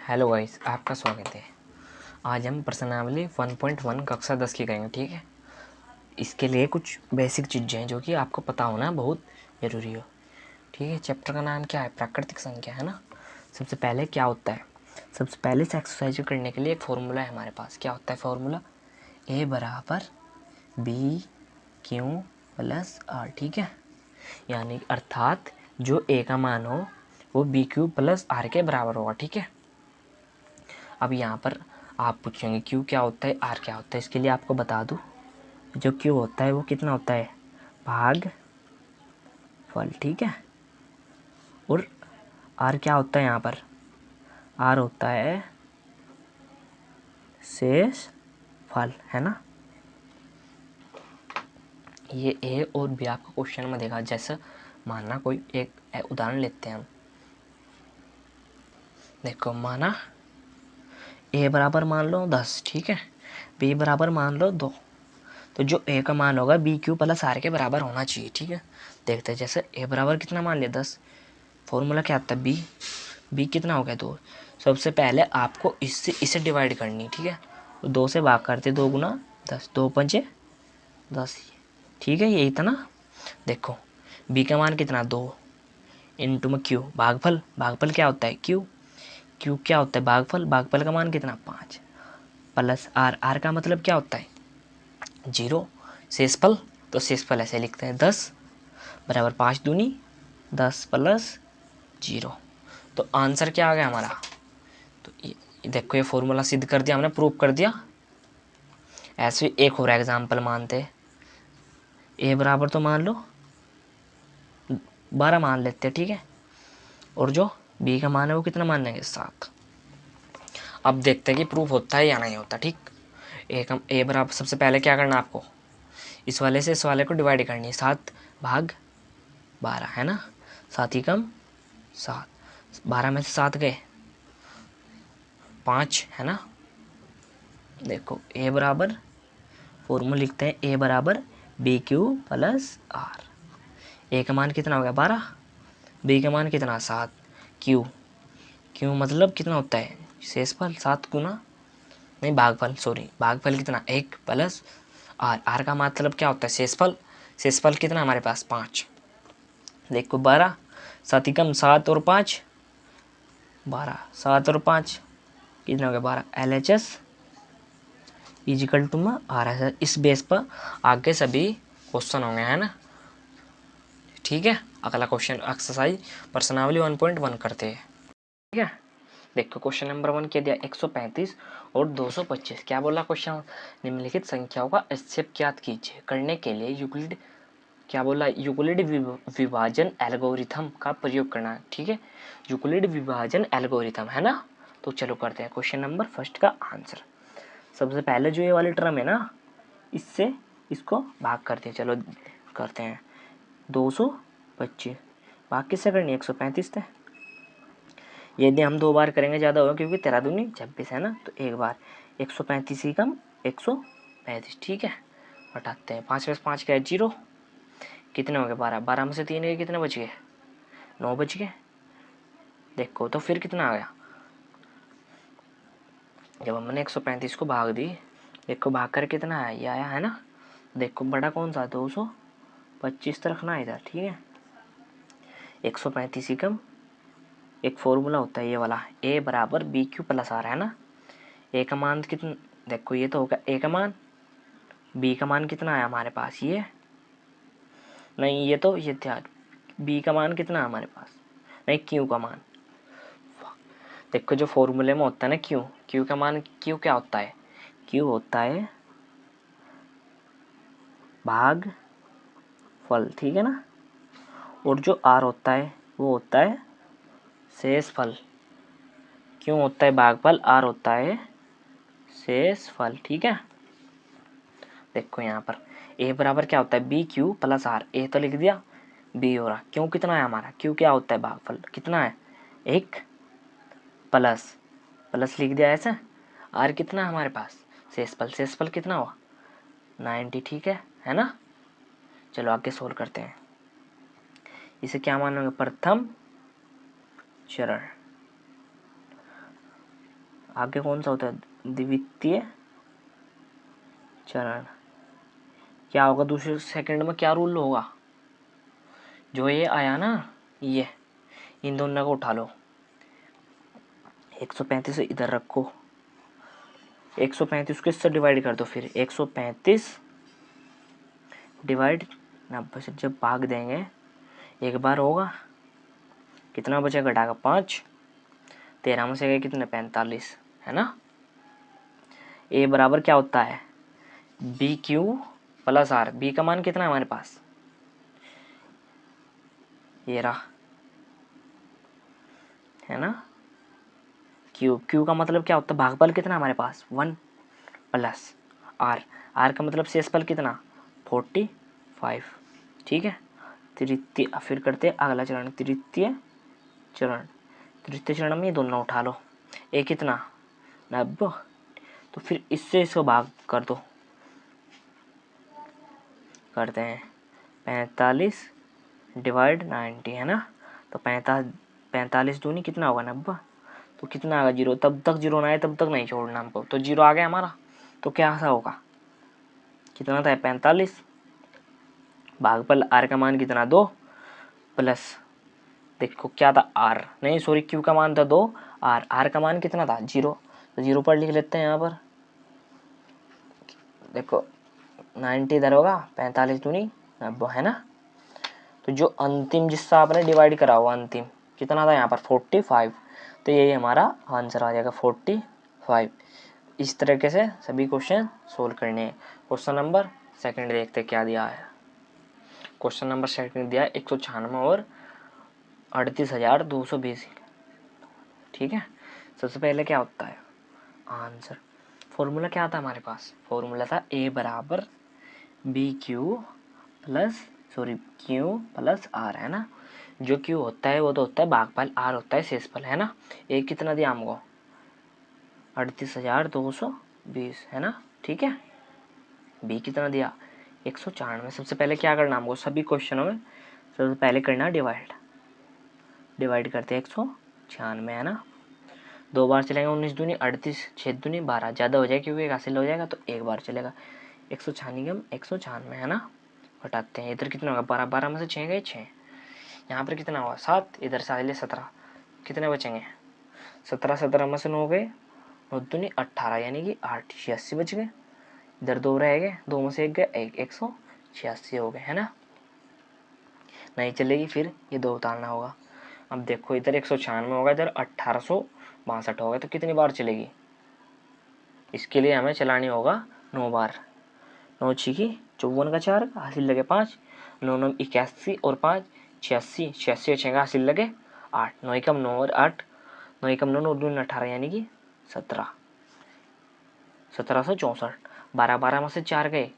Hello guys, आपका स्वागत है। आज हम प्रश्नावली 1.1 कक्षा 10 की करेंगे। ठीक है, इसके लिए कुछ बेसिक चीज़ें हैं जो कि आपको पता होना बहुत ज़रूरी हो। ठीक है, चैप्टर का नाम क्या है? प्राकृतिक संख्या, है ना। सबसे पहले क्या होता है, सबसे पहले इस एक्सरसाइज करने के लिए एक फॉर्मूला है हमारे पास। क्या होता है फॉर्मूला? ए बराबर बी क्यू प्लस आर। ठीक है, यानी अर्थात जो ए का मान हो वो बी क्यू प्लस आर के बराबर होगा। ठीक है, अब यहाँ पर आप पूछेंगे क्यू क्या होता है, आर क्या होता है। इसके लिए आपको बता दूँ, जो क्यू होता है वो कितना होता है? भाग फल। ठीक है, और आर क्या होता है? यहाँ पर आर होता है शेष फल, है ना। ये ए और बी आपको क्वेश्चन में देखा। जैसे मानना कोई एक उदाहरण लेते हैं हम। देखो, माना ए बराबर मान लो 10, ठीक है, बी बराबर मान लो 2, तो जो ए का मान होगा बी क्यू प्लस आर के बराबर होना चाहिए। ठीक है, देखते हैं। जैसे ए बराबर कितना मान लिया 10, फॉर्मूला क्या आता है? बी कितना हो गया 2। सबसे पहले आपको इससे इसे डिवाइड करनी, ठीक है, तो 2 से भाग करते, 2 गुना 10, 2 पंचे 10। ठीक है, यही था ना। देखो, बी का मान कितना? 2 इंटू में क्यू, भागफल, भागफल क्या होता है? क्यू, क्यू क्या होता है? भागफल, भागफल का मान कितना? 5 प्लस आर, आर का मतलब क्या होता है? 0। शेषफल, तो शेषफल ऐसे लिखते हैं 10 बराबर 5 दूनी 10 प्लस 0। तो आंसर क्या आ गया हमारा? तो ये देखो, ये फॉर्मूला सिद्ध कर दिया हमने, प्रूव कर दिया। ऐसे एक और एग्जांपल मानते, ए बराबर तो मान लो 12 मान लेते हैं। ठीक है, और जो बी का मान है वो कितना मान लेंगे? 7। अब देखते हैं कि प्रूफ होता है या नहीं होता। ठीक, ए बराबर, सबसे पहले क्या करना आपको? इस वाले से इस वाले को डिवाइड करनी है। 7 भाग 12, है ना। 7 ही कम 7, 12 में से 7 गए 5, है ना। देखो, ए बराबर, फॉर्मूला लिखते हैं, ए बराबर बी क्यू प्लस आर। ए का मान कितना हो गया? 12, बी का मान कितना? 7, क्यू, क्यू मतलब कितना होता है? शेषफल, 7 गुना, नहीं भागफल, सॉरी, भागफल कितना? 1 प्लस आर, आर का मतलब क्या होता है? शेषफल, शेषफल कितना हमारे पास? 5। देखो, 12, 7 ही कम 7 और 5 12, 7 और 5 कितना हो गया? 12। LHS इजिकल टू में आ रहा है। इस बेस पर आगे सभी क्वेश्चन होंगे, है ना। ठीक है, अगला क्वेश्चन एक्सरसाइज प्रश्नावली 1.1 करते हैं। ठीक है, देखो क्वेश्चन नंबर 1 क्या दिया? 135 और 225। क्या बोला क्वेश्चन? निम्नलिखित संख्याओं का HCF ज्ञात कीजिए। करने के लिए यूक्लिड, क्या बोला? यूक्लिड विभाजन एल्गोरिथम का प्रयोग करना। ठीक है, यूक्लिड विभाजन एल्गोरिथम, है ना। तो चलो करते हैं क्वेश्चन नंबर फर्स्ट का आंसर। सबसे पहले जो ये वाली टर्म है ना, इससे इसको भाग करते हैं। चलो करते हैं। 225 भाग किससे करनी? 135 थे। यदि हम 2 बार करेंगे ज़्यादा होगा, क्योंकि 13 दूनी 26, है ना। तो एक बार 135 ही कम 135। ठीक है, हटाते हैं। 5 में से 5 क्या है? 0। कितने हो गए? 12, 12 में से 3 गए, कितने बच गए? 9 बच गए। देखो तो फिर कितना आ गया? जब हमने 135 को भाग दी, देखो भाग कर कितना आया? ये आया, है ना। देखो बड़ा कौन सा? 225 तो रखना है इधर। ठीक है, 135 ही कम, एक फॉर्मूला होता है ये वाला, ए बराबर बी क्यू प्लस आर, है ना। ए का मान कितना? देखो ये तो होगा ए का मान, बी का मान कितना है हमारे पास? ये नहीं, ये तो ये ध्यान, बी का मान कितना है हमारे पास? नहीं, क्यू का मान। देखो जो फॉर्मूले में होता है ना क्यू, क्यू का मान, क्यू क्या होता है? क्यू होता है भाग फल, ठीक है ना। और जो आर होता है वो होता है शेष फल। क्यों होता है भागफल, आर होता है शेष फल। ठीक है, देखो यहाँ पर ए बराबर क्या होता है? B Q plus R. A तो लिख दिया, बी हो रहा। क्यों कितना है हमारा? क्यू क्या होता है? भागफल कितना है? 1 प्लस, प्लस लिख दिया ऐसा। आर कितना है हमारे पास? शेषफल, शेषफल कितना हुआ? 90। ठीक है ना। चलो आगे सोल्व करते हैं। इसे क्या मानोगे? प्रथम चरण। आगे कौन सा होता है द्वितीय चरण। क्या होगा दूसरे सेकंड में, क्या रूल होगा, जो ये आया ना ये, इन दोनों को उठा लो, 135 इधर रखो, 135 को इससे डिवाइड कर दो, फिर 135 डिवाइड 90 से जब भाग देंगे एक बार होगा, कितना बचेगा, घटाकर 5, 13 में से गए कितने 45, है ना। ए बराबर क्या होता है B Q plus r. B का मान कितना है हमारे पास, ये रहा, है ना। क्यू, क्यू का मतलब क्या होता है, भागफल कितना हमारे पास 1 प्लस आर, आर का मतलब शेषफल कितना 45, ठीक है। तृतीय, फिर करते हैं अगला चरण, तृतीय चरण। तृतीय चरण में ये दोनों उठा लो, ए कितना 90, तो फिर इससे इसको भाग कर दो, करते हैं 45 डिवाइड 90, है ना। तो 45 दूनी कितना होगा 90, तो कितना आएगा 0, तब तक 0 ना आए तब तक नहीं छोड़ना हमको, तो 0 आ गया हमारा, तो क्या सा होगा, कितना था 45, भागफल आर का मान कितना 2 प्लस, देखो क्या था आर, नहीं सॉरी क्यू का मान था 2, आर का मान कितना था 0, तो 0 पर लिख लेते हैं यहाँ पर, देखो 90 इधर होगा, 45 दूनी 90, है ना। तो जो अंतिम जिससे आपने डिवाइड करा हुआ अंतिम कितना था यहाँ पर 45, तो यही हमारा आंसर आ जाएगा 45। इस तरीके से सभी क्वेश्चन सोल्व करने हैं। क्वेश्चन नंबर सेकंड देखते क्या दिया है। क्वेश्चन नंबर सेकंड दिया है 196 और 38,220, ठीक है। सबसे पहले क्या होता है आंसर, फॉर्मूला क्या था हमारे पास, फॉर्मूला था ए बराबर बी क्यू प्लस आर, है ना। जो क्यू होता है वो तो होता है भागफल, आर होता है शेषफल, है ना। ए कितना दिया हमको 38,220, है ना, ठीक है। बी कितना दिया 194। सबसे पहले क्या करना हमको, सभी क्वेश्चनों में सबसे पहले करना डिवाइड करते हैं 196, है ना। 2 बार चलेगा 19 दूनी 38, 6 दूनी 12, ज़्यादा हो जाएगा क्योंकि एक हासिल हो जाएगा तो एक बार चलेगा, 196 है ना। हटाते हैं, इधर कितना होगा 12, 12 में से 6 गए 6, यहाँ पर कितना हुआ 7, इधर से आगे 17, कितने बचेंगे 17, 17 में से 9 गए 9 दूनी 18, यानी कि 8, 86 बच गए। इधर 2 रह गए, 2 में से 1 गए 1, 186 हो गए, है ना। नहीं चलेगी फिर ये 2 उतारना होगा। अब देखो इधर 196 होगा, इधर 1862 होगा, तो कितनी बार चलेगी, इसके लिए हमें चलानी होगा 9 बार। 9 छिकी 54 का 4 हासिल लगे 5, 9 9 81 और 5 86, 86 और 6 का हासिल लगे 8, 9 एकम 9 और 8, 9 एकम 9 9 दूनी 18, यानी कि 17, 1764। 12 12 में से 4 गए,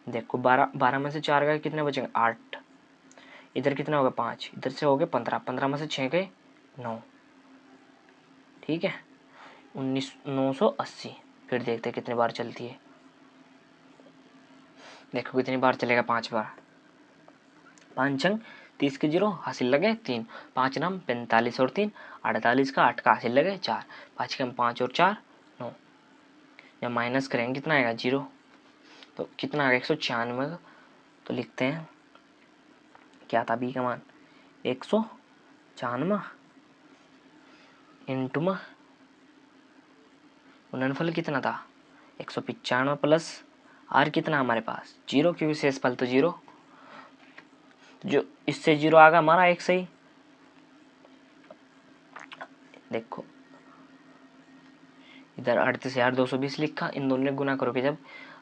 देखो 12 12 में से 4 गए कितने बचेंगे 8, इधर कितना होगा 5, इधर से हो गए 15, 15 में से 6 गए 9, ठीक है 980। फिर देखते हैं कितनी बार चलती है, देखो कितनी बार चलेगा 5 बार, 5 छंग 30 के 0 हासिल लगे 3, 5 नाम 45 और 3 48 का 8 का हासिल लगे 4, 5 कम 5 और 4 9, जब माइनस करेंगे कितना आएगा 0, तो कितना आएगा 196 का। तो लिखते हैं क्या था बी का मान 196 इंटू में गुणनफल कितना था 195 प्लस आर कितना हमारे पास 0, क्योंकि शेषफल तो 0, जो इससे 0 आ गया हमारा एक सही। देखो इधर 38,220 लिखा, इन दोनों ने गुना करोगे जब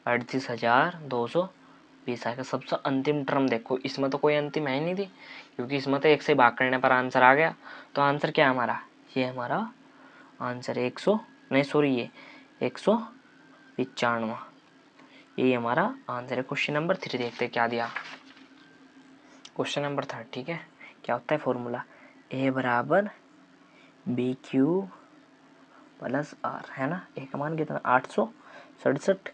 38,220 आएगा। सबसे अंतिम टर्म देखो, इसमें तो कोई अंतिम है ही नहीं थी, क्योंकि इसमें तो एक से भाग करने पर आंसर आ गया। तो आंसर क्या है हमारा, ये हमारा आंसर 195, ये हमारा आंसर है। क्वेश्चन नंबर 3 देखते हैं क्या दिया। क्वेश्चन नंबर 3, ठीक है। क्या होता है फॉर्मूला, ए बराबर बी क्यू प्लस आर, है ना। ए का मान कितना 867।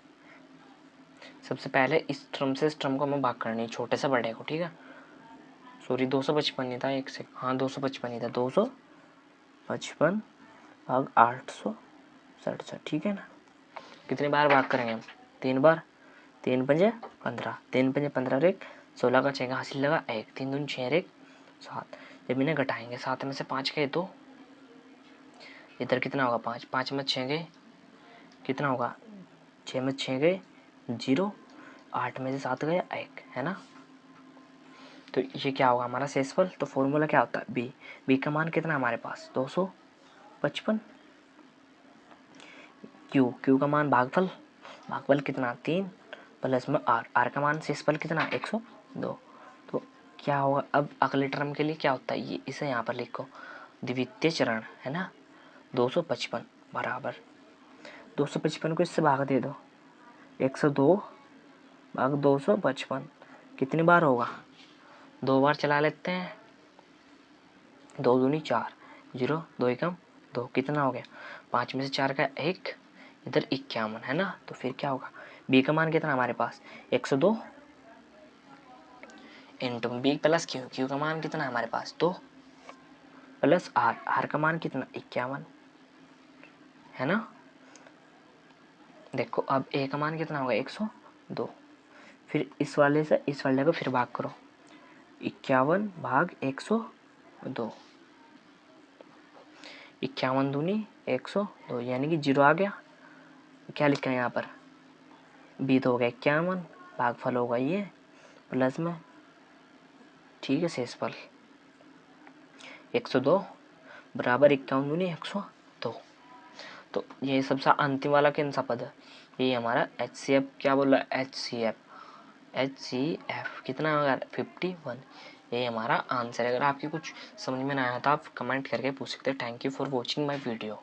सबसे पहले इस टर्म से इस टर्म को हमें भाग करनी है, छोटे से बड़े को, ठीक है। सॉरी 255 नहीं था, एक से हाँ 255 ही था, 255 भाग 800 67, ठीक है ना। कितनी बार भाग करेंगे हम? 3 बार। 3 पंजे 15, 3 पंजे 15 और 1 16 का 6 का हासिल लगा 1, 3 दूनी 6 और 1 7। जब इन्हें घटाएंगे 7 में से 5 गए तो इधर कितना होगा? 5, 5 में 6 गए कितना होगा? 6 में 6 गए 0, 8 में से 7 गया 1, है ना। तो ये क्या होगा हमारा शेषफल? तो फॉर्मूला क्या होता है? बी का मान कितना हमारे पास? 255। क्यू का मान भागफल कितना? 3 प्लस में आर का मान शेषफल कितना? 102। तो क्या होगा अब अगले टर्म के लिए? क्या होता है ये, इसे यहाँ पर लिखो द्वितीय चरण, है ना। 255 बराबर 255 को इससे भाग दे दो, 102 भाग 255 कितनी बार होगा? 2 बार चला लेते हैं। 2 दूनी 4, 0 2 एकम 2, कितना हो गया? 5 में से 4 का 1, इधर 51, है ना। तो फिर क्या होगा? बी का मान कितना हमारे पास? 102 इंटू बी प्लस क्यू का मान कितना है हमारे पास? 2 प्लस आर का मान कितना? 51, है ना। देखो अब ए का मान कितना होगा? 102। फिर इस वाले से इस वाले को फिर भाग करो, 51 भाग 102, 51 दूनी 102 यानी कि 0 आ गया। क्या लिखा है यहाँ पर? बी तो हो गया 51, भागफल होगा ये प्लस में, ठीक है, शेषफल 102 बराबर 51 दूनी 102। तो ये सबसे अंतिम वाला कौन सा पद है? ये हमारा HCF, क्या बोला? HCF कितना होगा? 51। ये हमारा आंसर है। अगर आपकी कुछ समझ में ना आया तो आप कमेंट करके पूछ सकते हैं। Thank you for watching my video.